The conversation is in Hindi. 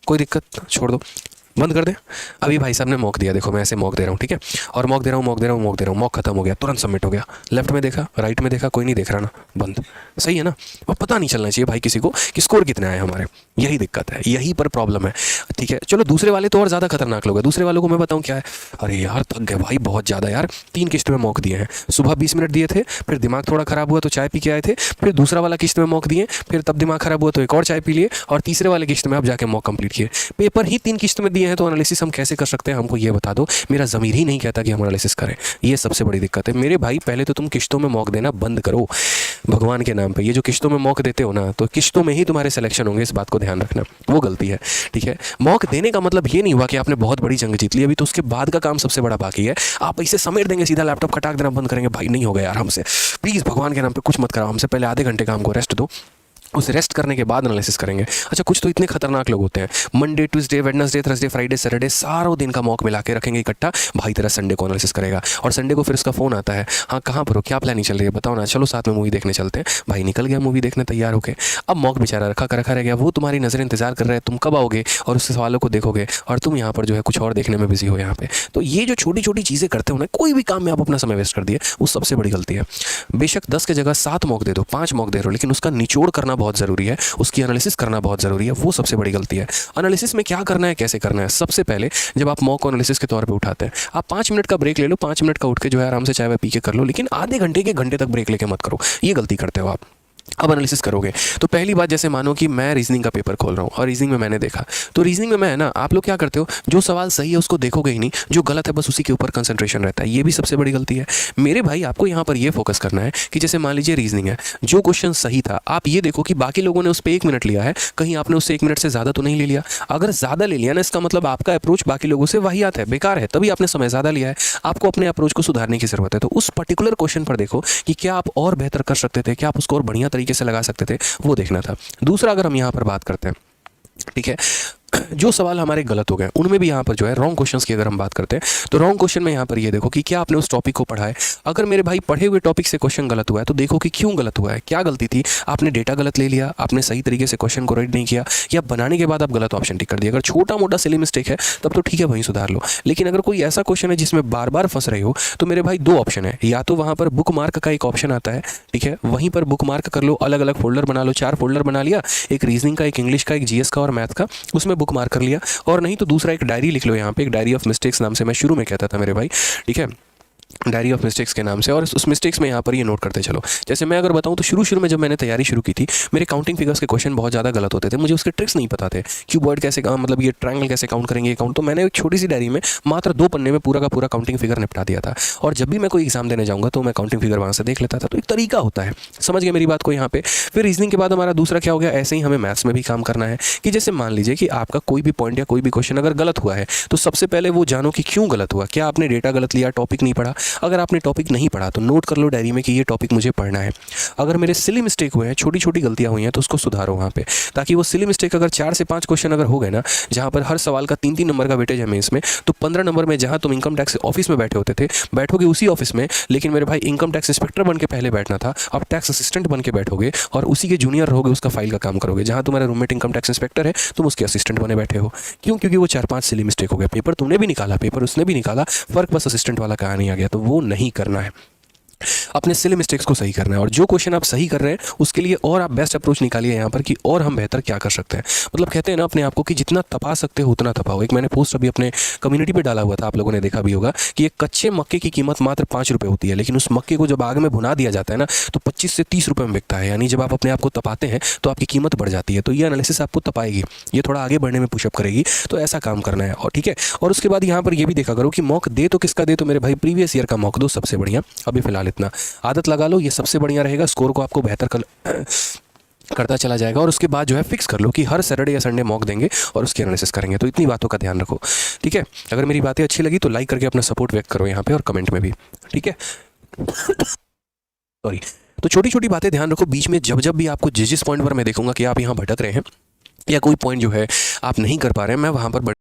कोई दिक्कत, छोड़ दो, बंद कर दे। अभी भाई साहब ने मॉक दिया, देखो मैं ऐसे मॉक दे रहा हूँ, ठीक है, और मॉक दे रहा हूँ, मॉक दे रहा हूँ, मॉक दे रहा हूँ, मॉक खत्म हो गया, तुरंत सबमिट हो गया। लेफ्ट में देखा, राइट में देखा, कोई नहीं देख रहा ना, बंद। सही है ना। और पता नहीं चलना चाहिए भाई किसी को कि स्कोर कितने आए हमारे, यही दिक्कत है, यही पर प्रॉब्लम है, ठीक है। चलो दूसरे वाले तो और ज़्यादा खतरनाक लोग हैं, दूसरे वालों को मैं बताऊँ क्या है। अरे यार थक गए भाई बहुत ज़्यादा यार, 3 किस्त में मॉक दिए हैं, सुबह 20 मिनट दिए थे, फिर दिमाग थोड़ा ख़राब हुआ तो चाय पी के आए थे, फिर दूसरा वाला किस्त में मॉक दिए, फिर तब दिमाग ख़राब हुआ तो एक और चाय पी लिए, और तीसरे वाले किस्त में अब जाके मॉक कंप्लीट किए। पेपर ही 3 किस्त में दिए हैं, तो एनालिसिस हम कैसे कर सकते हैं, हमको ये बता दो। मेरा ज़मीर ही नहीं कहता कि हम एनालिसिस करें, ये सबसे बड़ी दिक्कत है मेरे भाई। पहले तो तुम किस्तों में मॉक देना बंद करो भगवान के नाम पे। ये जो किस्तों में मॉक देते हो ना, तो किस्तों में ही तुम्हारे सिलेक्शन होंगे, इस बात को ध्यान रखना, वो गलती है, ठीक है। मॉक देने का मतलब ये नहीं हुआ कि आपने बहुत बड़ी जंग जीत ली, अभी तो उसके बाद का काम सबसे बड़ा बाकी है। आप इसे समेट देंगे, सीधा लैपटॉप खटाक देना बंद करेंगे, भाई नहीं होगा यार हमसे, प्लीज़ भगवान के नाम पे कुछ मत कराओ हमसे, पहले आधे घंटे का हमको रेस्ट दो, उस रेस्ट करने के बाद एनालिसिस करेंगे। अच्छा कुछ तो इतने खतरनाक लोग होते हैं, Monday Tuesday Wednesday Thursday Friday Saturday सारों दिन का मॉक मिला के रखेंगे इकट्ठा, भाई तेरा संडे को एनालिसिस करेगा, और संडे को फिर उसका फ़ोन आता है, हाँ कहाँ पर हो, क्या प्लानिंग चल रही है बताओ ना, चलो साथ में मूवी देखने चलते हैं। भाई निकल गया मूवी देखने तैयार होके, अब मॉक बेचारा रखा कर रखा रह गया, वो तुम्हारी नज़र इंतजार कर रहे हैं, तुम कब आओगे और उससे सवालों को देखोगे, और तुम यहाँ पर जो है कुछ और देखने में बिजी हो यहाँ पे। तो ये जो छोटी छोटी चीज़ें करते हो ना, कोई भी काम में आप अपना समय वेस्ट कर दिए, वो सबसे बड़ी गलती है। बेशक 10 की जगह 7 मॉक दे दो, 5 मॉक दे रहे हो, लेकिन उसका निचोड़ करना बहुत ज़रूरी है, उसकी एनालिसिस करना बहुत ज़रूरी है, वो सबसे बड़ी गलती है। एनालिसिस में क्या करना है, कैसे करना है, सबसे पहले जब आप मॉक को एनालिसिस के तौर पे उठाते हैं, आप 5 मिनट का ब्रेक ले लो, 5 मिनट का उठ के जो है आराम से चाय पी के कर लो, लेकिन आधे घंटे के घंटे तक ब्रेक लेके मत करो, ये गलती करते हो आप। अब एनालिसिस करोगे तो पहली बात, जैसे मानो कि मैं रीजनिंग का पेपर खोल रहा हूँ और रीजनिंग में मैंने देखा, तो रीजनिंग में मैं ना, आप लोग क्या करते हो, जो सवाल सही है उसको देखोगे ही नहीं, जो गलत है बस उसी के ऊपर कंसंट्रेशन रहता है, ये भी सबसे बड़ी गलती है मेरे भाई। आपको यहाँ पर ये फोकस करना है कि जैसे मान लीजिए रीजनिंग है, जो क्वेश्चन सही था, आप ये देखो कि बाकी लोगों ने उस पर 1 मिनट लिया है, कहीं आपने उससे 1 मिनट से ज़्यादा तो नहीं ले लिया। अगर ज़्यादा ले लिया ना, इसका मतलब आपका अप्रोच बाकी लोगों से वाहियात है, बेकार है, तभी आपने समय ज़्यादा लिया है। आपको अपने अप्रोच को सुधारने की ज़रूरत है, तो उस पर्टिकुलर क्वेश्चन पर देखो कि क्या आप और बेहतर कर सकते थे, क्या आप उसको और बढ़िया तरीके से लगा सकते थे, वो देखना था। दूसरा अगर हम यहाँ पर बात करते हैं, ठीक है, जो सवाल हमारे गलत हो गए उनमें भी यहाँ पर जो है रॉन्ग क्वेश्चंस की अगर हम बात करते हैं, तो रॉन्ग क्वेश्चन में यहाँ पर ये देखो कि क्या आपने उस टॉपिक को पढ़ा है। अगर मेरे भाई पढ़े हुए टॉपिक से क्वेश्चन गलत हुआ है, तो देखो कि क्यों गलत हुआ है, क्या गलती थी, आपने डेटा गलत ले लिया, आपने सही तरीके से क्वेश्चन को रीड नहीं किया, या बनाने के बाद आप गलत ऑप्शन टिक कर दिया। अगर छोटा मोटा सिली मिस्टेक है तब तो ठीक है, वहीं सुधार लो, लेकिन अगर कोई ऐसा क्वेश्चन है जिसमें बार बार फंस रहे हो, तो मेरे भाई 2 ऑप्शन है, या तो वहाँ पर बुक मार्क का एक ऑप्शन आता है, ठीक है, वहीं पर बुक मार्क कर लो, अलग अलग फोल्डर बना लो, 4 फोल्डर बना लिया, एक रीजनिंग का, एक इंग्लिश का, एक जीएस का और मैथ का, उसमें बुक मार्क कर लिया, और नहीं तो दूसरा एक डायरी लिख लो, यहाँ पे एक डायरी ऑफ मिस्टेक्स नाम से मैं शुरू में कहता था मेरे भाई, ठीक है, डायरी ऑफ मिस्टेक्स के नाम से, और उस मिस्टेक्स में यहाँ पर ये नोट करते चलो। जैसे मैं अगर बताऊँ तो शुरू में जब मैंने तैयारी शुरू की थी, मेरे काउंटिंग फिगर्स के क्वेश्चन बहुत ज़्यादा गलत होते थे, मुझे उसके ट्रिक्स नहीं पता थे, क्यूबॉइड कैसे मतलब ये ट्रायंगल कैसे काउंट करेंगे, काउंट, तो मैंने एक छोटी सी डायरी में मात्र 2 पन्ने में पूरा का पूरा काउंटिंग फिगर निपटा दिया था, और जब भी मैं कोई एग्जाम देने जाऊँगा तो मैं काउंटिंग फिगर वहाँ से देख लेता था। तो एक तरीका होता है, समझ गए मेरी बात को यहाँ पे। फिर रीजनिंग के बाद हमारा दूसरा क्या हो गया, ऐसे ही हमें मैथ्स में भी काम करना है, कि जैसे मान लीजिए कि आपका कोई भी पॉइंट या कोई भी क्वेश्चन अगर गलत हुआ है, तो सबसे पहले वो जानो कि क्यों गलत हुआ, क्या आपने डेटा गलत लिया, टॉपिक नहीं पढ़ा। अगर आपने टॉपिक नहीं पढ़ा तो नोट कर लो डायरी में कि ये टॉपिक मुझे पढ़ना है। अगर मेरे सिली मिस्टेक हुए हैं, छोटी छोटी गलतियां हुई हैं, तो उसको सुधारो वहाँ पे, ताकि वो सिली मिस्टेक अगर 4 से 5 क्वेश्चन अगर हो गए ना, जहाँ पर हर सवाल का 3-3 नंबर का वेटेज है मेंस में, तो 15 नंबर में जहाँ तुम इनकम टैक्स ऑफिस में बैठे होते थे, बैठोगे उसी ऑफिस में, लेकिन मेरे भाई इनकम टैक्स इंस्पेक्टर बन के पहले बैठना था, अब टैक्स असिस्टेंट बन के बैठोगे, और उसी के जूनियर रहोगे, उसका फाइल का काम करोगे। जहाँ तुम्हारा रूममेट इनकम टैक्स इंस्पेक्टर है, तुम उसके असिस्टेंट बने बैठे हो। क्यों? क्योंकि वो 4-5 सिली मिस्टेक हो गया, पेपर तुमने भी निकाला, पेपर उसने भी निकाला, फर्क बस असिस्टेंट वाला कहाँ नहीं आ गया, तो वो नहीं करना है। अपने सिली मिस्टेक्स को सही करना है, और जो क्वेश्चन आप सही कर रहे हैं उसके लिए और आप बेस्ट अप्रोच निकालिए यहाँ पर कि और हम बेहतर क्या कर सकते हैं। मतलब कहते हैं ना अपने आप को कि जितना तपा सकते हो उतना तपाओ। एक मैंने पोस्ट अभी अपने कम्युनिटी पे डाला हुआ था, आप लोगों ने देखा भी होगा, कि एक कच्चे मक्के की कीमत मात्र 5 रुपये होती है, लेकिन उस मक्के को जब आग में भुना दिया जाता है ना, तो 25 से 30 रुपये में बिकता है। यानी जब आप अपने आप को तपाते हैं तो आपकी कीमत बढ़ जाती है। तो ये एनालिसिस आपको तपाएगी, ये थोड़ा आगे बढ़ने में पुशअप करेगी, तो ऐसा काम करना है। और ठीक है, और उसके बाद यहाँ पर ये भी देखा करो कि मॉक दे तो किसका दे, तो मेरे भाई प्रीवियस ईयर का मॉक दो, सबसे बढ़िया। अभी फिलहाल इतना आदत लगा लो, ये सबसे बढ़िया रहेगा, स्कोर को आपको बेहतर करता चला जाएगा। और उसके बाद जो है फिक्स कर लो कि हर सैटरडे या संडे मॉक देंगे और उसकी एनालिसिस करेंगे। तो इतनी बातों का ध्यान रखो, ठीक है। अगर मेरी बातें अच्छी लगी तो लाइक करके अपना सपोर्ट व्यक्त करो यहाँ पे, और कमेंट में भी, ठीक है। सॉरी। तो छोटी छोटी बातें ध्यान रखो, बीच में जब जब भी आपको जिस पॉइंट पर मैं देखूंगा कि आप यहाँ भटक रहे हैं या कोई पॉइंट जो है आप नहीं कर पा रहे हैं, मैं वहाँ पर